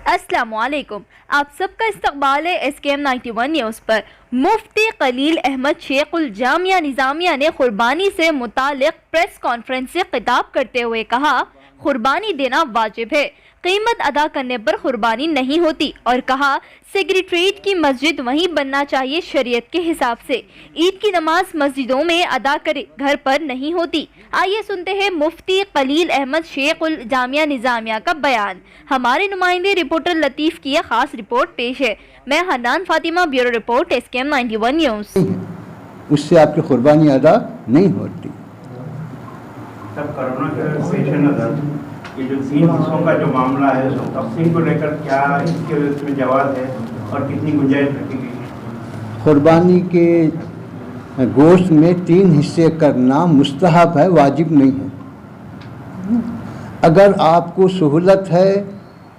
السلام علیکم، آپ سب کا استقبال ہے SKM91 نیوز پر۔ مفتی خلیل احمد شیخ الجامعہ نظامیہ نے قربانی سے متعلق پریس کانفرنس سے خطاب کرتے ہوئے کہا، قربانی دینا واجب ہے، قیمت ادا کرنے پر قربانی نہیں ہوتی، اور کہا سیکریٹریٹ کی مسجد وہیں بننا چاہیے شریعت کے حساب سے، عید کی نماز مسجدوں میں ادا کرے، گھر پر نہیں ہوتی۔ آئیے سنتے ہیں مفتی خلیل احمد شیخ الجامعہ نظامیہ کا بیان۔ ہمارے نمائندے رپورٹر لطیف کی یہ خاص رپورٹ پیش ہے۔ میں Hannan Fatima, bureau report SKM91 news. اس سے آپ کی قربانی ادا نہیں ہوتی۔ سب کرونا کے پیش نظر یہ جو 3 حصوں کا جو معاملہ ہے اس کو تقسیم کو لے کر کیا اس میں جواز ہے اور کتنی گنجائش رکھی گئی ہے؟ قربانی کے گوشت میں 3 حصے کرنا مستحب ہے، واجب نہیں ہے۔ اگر آپ کو سہولت ہے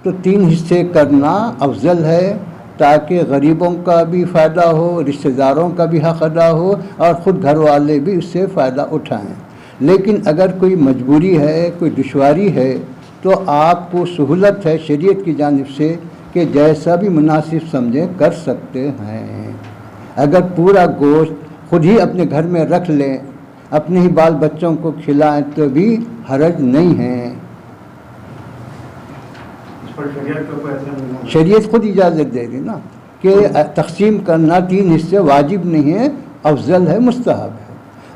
تو 3 حصے کرنا افضل ہے، تاکہ غریبوں کا بھی فائدہ ہو، رشتہ داروں کا بھی حق ادا ہو، اور خود گھر والے بھی اس سے فائدہ اٹھائیں۔ لیکن اگر کوئی مجبوری ہے، کوئی دشواری ہے، تو آپ کو سہولت ہے شریعت کی جانب سے کہ جیسا بھی مناسب سمجھیں کر سکتے ہیں۔ اگر پورا گوشت خود ہی اپنے گھر میں رکھ لیں، اپنے ہی بال بچوں کو کھلائیں تو بھی حرج نہیں ہے۔ شریعت خود اجازت دے گی نا کہ تقسیم کرنا 3 حصے واجب نہیں ہے، افضل ہے، مستحب ہے۔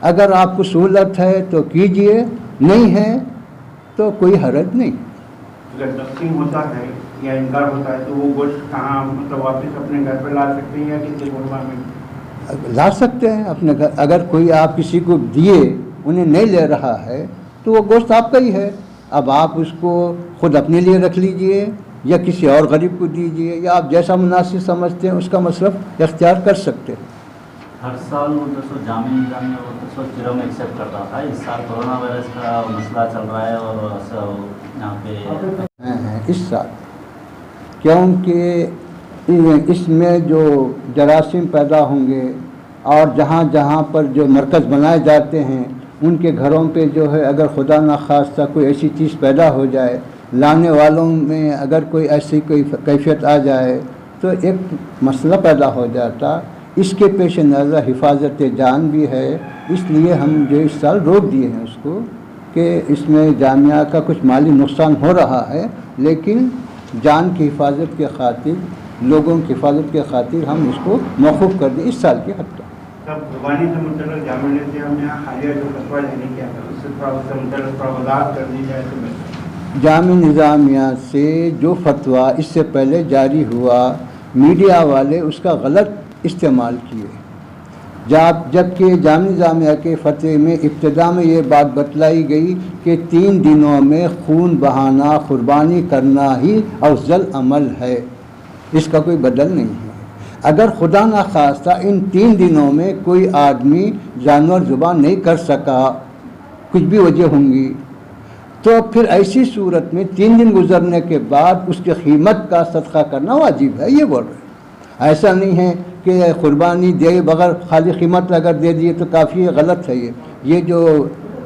اگر آپ کو سہولت ہے تو کیجئے، نہیں ہے تو کوئی حرج نہیں۔ اگر تقسیم ہوتا ہے یا انکار ہوتا ہے تو وہ گوشت کہاں واپس اپنے گھر پہ لا سکتے ہیں یا کسی غربا میں لا سکتے ہیں اپنے گھر۔ اگر کوئی آپ کسی کو دیے انہیں نہیں لے رہا ہے تو وہ گوشت آپ کا ہی ہے، اب آپ اس کو خود اپنے لیے رکھ لیجئے یا کسی اور غریب کو دیجئے، یا آپ جیسا مناسب سمجھتے ہیں اس کا مصرف اختیار کر سکتے ہیں۔ ہر سال وہ جامعہ نظامیہ وہ چرم ایکسیپٹ کرتا تھا، اس سال کورونا وائرس کا مسئلہ چل رہا ہے اور یہاں پہ اس سال کیونکہ اس میں جو جراثیم پیدا ہوں گے، اور جہاں جہاں پر جو مرکز بنائے جاتے ہیں ان کے گھروں پہ جو ہے اگر خدا نخواستہ کوئی ایسی چیز پیدا ہو جائے، لانے والوں میں اگر کوئی ایسی کوئی کیفیت آ جائے تو ایک مسئلہ پیدا ہو جاتا۔ اس کے پیش نظر حفاظت جان بھی ہے، اس لیے ہم جو اس سال روک دیے ہیں اس کو کہ اس میں جامعہ کا کچھ مالی نقصان ہو رہا ہے، لیکن جان کی حفاظت کے خاطر، لوگوں کی حفاظت کے خاطر ہم اس کو موقوف کر دیں اس سال کی حد تک۔ سب قربانی سے متعلق جامعہ نظامیہ حالیہ جو فتویٰ جاری کیا تھا اس سے تھوڑا متعلق وضاحت کر دی جائے تو بہتر۔ جامعہ نظامیہ سے جو فتویٰ اس سے پہلے جاری ہوا، میڈیا والے اس کا غلط استعمال کیے، جبکہ جامعہ نظامیہ کے فتوے میں ابتدا میں یہ بات بتلائی گئی کہ 3 دنوں میں خون بہانا، قربانی کرنا ہی افضل عمل ہے، اس کا کوئی بدل نہیں ہے۔ اگر خدا نخواستہ ان 3 دنوں میں کوئی آدمی جانور ذبح نہیں کر سکا، کچھ بھی وجہ ہوں گی، تو پھر ایسی صورت میں 3 دن گزرنے کے بعد اس کی قیمت کا صدقہ کرنا واجب ہے، یہ بول رہے ہیں۔ ایسا نہیں ہے کہ قربانی دے بغیر خالی قیمت اگر دے دیے تو کافی غلط ہے۔ یہ جو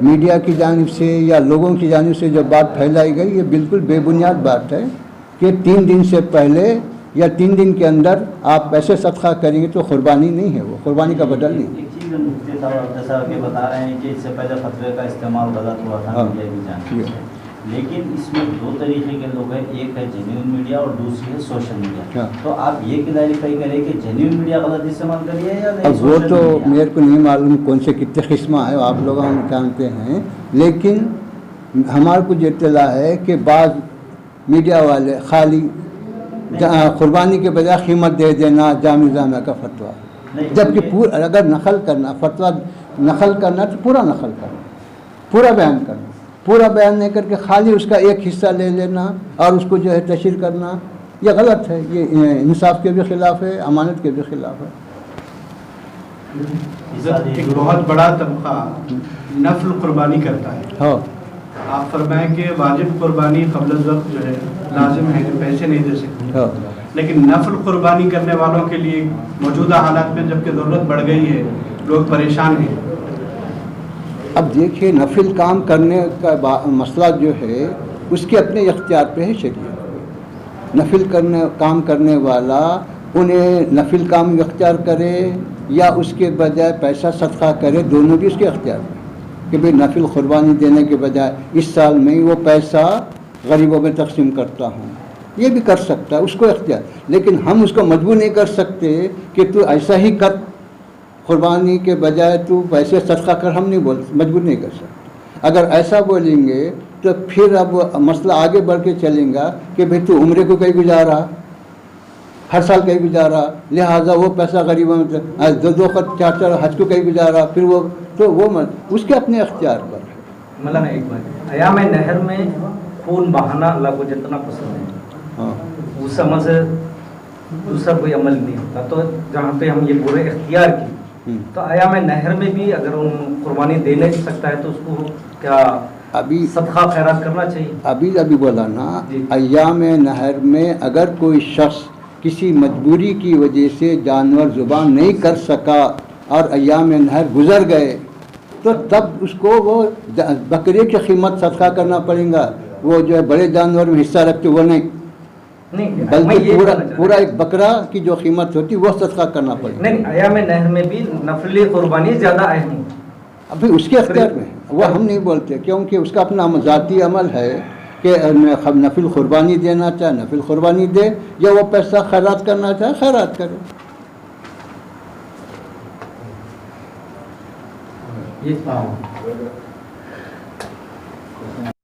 میڈیا کی جانب سے یا لوگوں کی جانب سے جو بات پھیلائی گئی، یہ بالکل بے بنیاد بات ہے کہ 3 دن سے پہلے یا 3 دن کے اندر آپ ایسے صدقہ کریں گے تو قربانی نہیں ہے، وہ قربانی کا بدل نہیں۔ ایک چیز مفتی صاحب جیسا کہ بتا رہے ہیں کہ اس سے پہلے فتوے کا استعمال غلط ہوا تھا میڈیا کی جانب سے، لیکن اس میں 2 طریقے کے لوگ ہیں، ایک ہے جینیون میڈیا اور دوسری ہے سوشل میڈیا۔ تو آپ یہ کلیریفائی کریں کہ جینیون میڈیا غلط استعمال کریے یا نہیں؟ اب وہ تو میرے کو نہیں معلوم کون سے کتنے قسمہ ہیں، آپ لوگ ہم جانتے ہیں، لیکن ہمارے کو یہ اطلاع ہے کہ بعض میڈیا والے خالی قربانی کے بجائے قیمت دے دینا جامعہ نظامیہ کا فتویٰ، جبکہ اگر نقل کرنا فتویٰ نقل کرنا تو پورا نقل کرنا، پورا بیان کرنا، پورا بیان نہیں کر کے خالی اس کا ایک حصہ لے لینا اور اس کو جو ہے تشہیر کرنا، یہ غلط ہے، یہ انصاف کے بھی خلاف ہے، امانت کے بھی خلاف ہے۔ ایک بہت بڑا طبقہ نفل قربانی کرتا ہے، ہاں، آپ فرمائیں کہ واجب قربانی قبل الوقت جو ہے لازم ہے کہ پیسے نہیں دے سکتے، ہاں، لیکن نفل قربانی کرنے والوں کے لیے موجودہ حالات میں جبکہ ضرورت بڑھ گئی ہے، لوگ پریشان ہیں۔ اب دیکھیے نفل کام کرنے کا مسئلہ جو ہے اس کے اپنے اختیار پہ ہے شریعت، نفل کام کرنے والا انہیں نفل کام اختیار کرے یا اس کے بجائے پیسہ صدقہ کرے، دونوں بھی اس کے اختیار میں، کہ بھئی نفل قربانی دینے کے بجائے اس سال میں ہی وہ پیسہ غریبوں میں تقسیم کرتا ہوں، یہ بھی کر سکتا ہے، اس کو اختیار. لیکن ہم اس کو مجبور نہیں کر سکتے کہ تو ایسا ہی کر، قربانی کے بجائے تو پیسے صدقہ کر، ہم نہیں مجبور نہیں کر سکتے. اگر ایسا بولیں گے تو پھر اب مسئلہ آگے بڑھ کے چلیں گا کہ بھئی تو عمرے کو کہیں گزارا، ہر سال کہیں گزارا، لہٰذا وہ پیسہ غریبوں میں دو چار حج کو کہیں گزارا، پھر وہ تو وہ اس کے اپنے اختیار پر ہے. مولانا ایک بات، ایام نہر میں خون بہانا اللہ کو جتنا پسند ہے، ہاں اس سمجھ سے دوسرا کوئی عمل نہیں ہوتا. تو جہاں پہ ہم یہ پورے اختیار کی، تو ایام نہر میں بھی اگر قربانی دے نہیں سکتا ہے تو اس کو کیا ابھی صدقہ خیرات کرنا چاہیے؟ ابھی بولا نا، ایام نہر میں اگر کوئی شخص کسی مجبوری کی وجہ سے جانور ذبح نہیں کر سکا اور ایام نہر گزر گئے تو تب اس کو وہ بکرے کی قیمت صدقہ کرنا پڑے گا. وہ جو ہے بڑے جانور میں حصہ رکھتے وہ نہیں، بلکہ پورا ایک بکرا کی جو قیمت ہوتی وہ صدقہ کرنا پڑے گا. نہیں، ایام نہر میں بھی نفلی قربانی زیادہ اہم ہے. ابھی اس کے اختیار میں وہ ہم نہیں بولتے، کیونکہ اس کا اپنا ذاتی عمل ہے کہ نفل قربانی دینا چاہے نفل قربانی دے، یا وہ پیسہ خیرات کرنا چاہے خیرات کرے.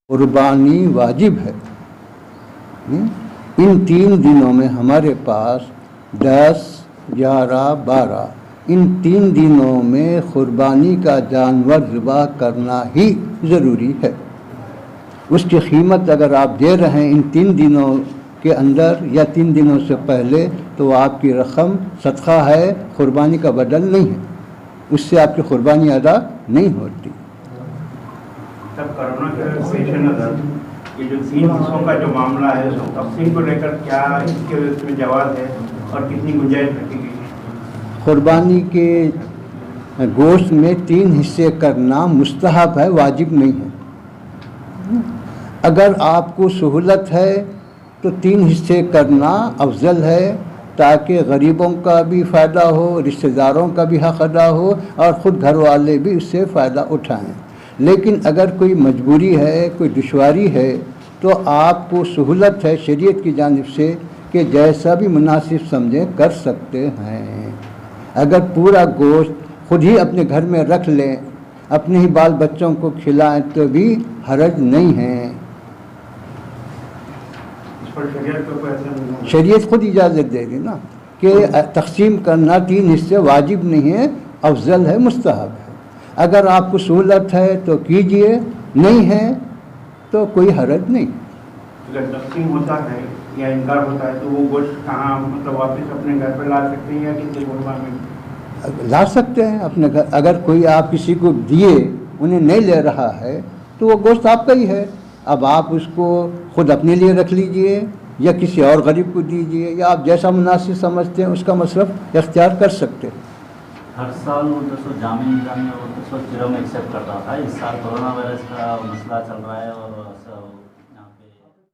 قربانی واجب ہے. ان 3 دنوں میں ہمارے پاس 10، 11، 12 ان 3 دنوں میں قربانی کا جانور ذبح کرنا ہی ضروری ہے. اس کی قیمت اگر آپ دے رہے ہیں ان 3 دنوں کے اندر یا 3 دنوں سے پہلے تو آپ کی رقم صدقہ ہے، قربانی کا بدل نہیں ہے، اس سے آپ کی قربانی ادا نہیں ہوتی. تب کرونا کے پیش نظر یہ جو 3 حصوں کا جو معاملہ ہے اس تقسیم کو لے کر کیا اس کے اس میں جواز ہے اور کتنی گنجائش رکھی گئی ہے؟ قربانی کے گوشت میں 3 حصے کرنا مستحب ہے، واجب نہیں ہے. اگر آپ کو سہولت ہے تو 3 حصے کرنا افضل ہے، تاکہ غریبوں کا بھی فائدہ ہو، رشتہ داروں کا بھی حق ادا ہو اور خود گھر والے بھی اس سے فائدہ اٹھائیں. لیکن اگر کوئی مجبوری ہے، کوئی دشواری ہے تو آپ کو سہولت ہے شریعت کی جانب سے کہ جیسا بھی مناسب سمجھیں کر سکتے ہیں. اگر پورا گوشت خود ہی اپنے گھر میں رکھ لیں، اپنے ہی بال بچوں کو کھلائیں تو بھی حرج نہیں ہے. شریعت خود اجازت دے گی نا کہ تقسیم کرنا 3 حصے واجب نہیں ہے، افضل ہے، مستحب ہے. اگر آپ کو سہولت ہے تو کیجئے، نہیں ہے تو کوئی حرج نہیں. اگر تقسیم ہوتا ہے یا انکار ہوتا ہے تو وہ گوشت کہاں مطلب واپس اپنے گھر پہ لا سکتے ہیں یا کسی غربا میں لا سکتے ہیں اپنے گھر. اگر کوئی آپ کسی کو دیے انہیں نہیں لے رہا ہے تو وہ گوشت آپ کا ہی ہے. اب آپ اس کو خود اپنے لیے رکھ لیجئے یا کسی اور غریب کو دیجئے، یا آپ جیسا مناسب سمجھتے ہیں اس کا مصرف اختیار کر سکتے ہیں. ہر سال وہ تو جامع نظامیہ وہ تو جرم ایکسیپٹ کرتا تھا. اس سال کورونا وائرس کا مسئلہ چل رہا ہے اور